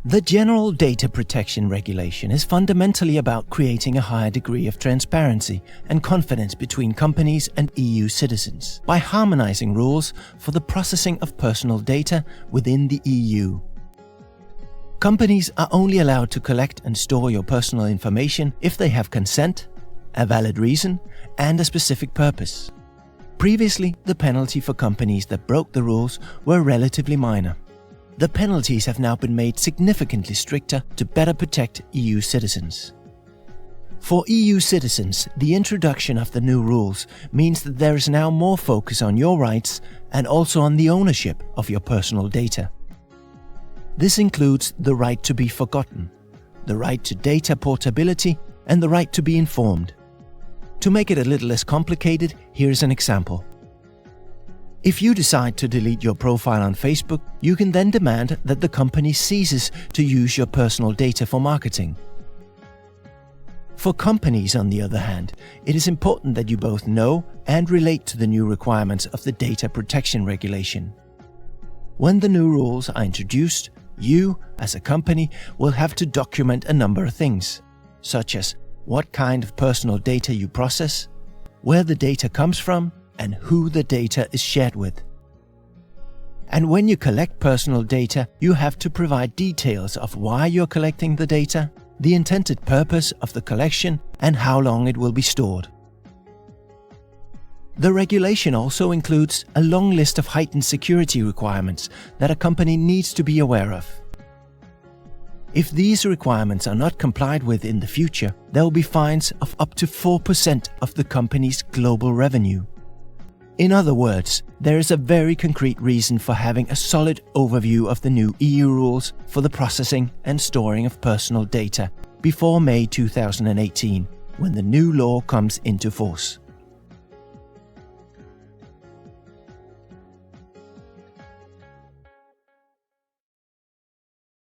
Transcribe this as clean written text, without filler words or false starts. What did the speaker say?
The General Data Protection Regulation is fundamentally about creating a higher degree of transparency and confidence between companies and EU citizens by harmonizing rules for the processing of personal data within the EU. Companies are only allowed to collect and store your personal information if they have consent, a valid reason, and a specific purpose. Previously, the penalty for companies that broke the rules were relatively minor. The penalties have now been made significantly stricter to better protect EU citizens. For EU citizens, the introduction of the new rules means that there is now more focus on your rights and also on the ownership of your personal data. This includes the right to be forgotten, the right to data portability, and the right to be informed. To make it a little less complicated, here is an example. If you decide to delete your profile on Facebook, you can then demand that the company ceases to use your personal data for marketing. For companies, on the other hand, it is important that you both know and relate to the new requirements of the Data Protection Regulation. When the new rules are introduced, you, as a company, will have to document a number of things, such as what kind of personal data you process, where the data comes from, and who the data is shared with. And when you collect personal data, you have to provide details of why you're collecting the data, the intended purpose of the collection, and how long it will be stored. The regulation also includes a long list of heightened security requirements that a company needs to be aware of. If these requirements are not complied with in the future, there will be fines of up to 4% of the company's global revenue. In other words, there is a very concrete reason for having a solid overview of the new EU rules for the processing and storing of personal data before May 2018, when the new law comes into force.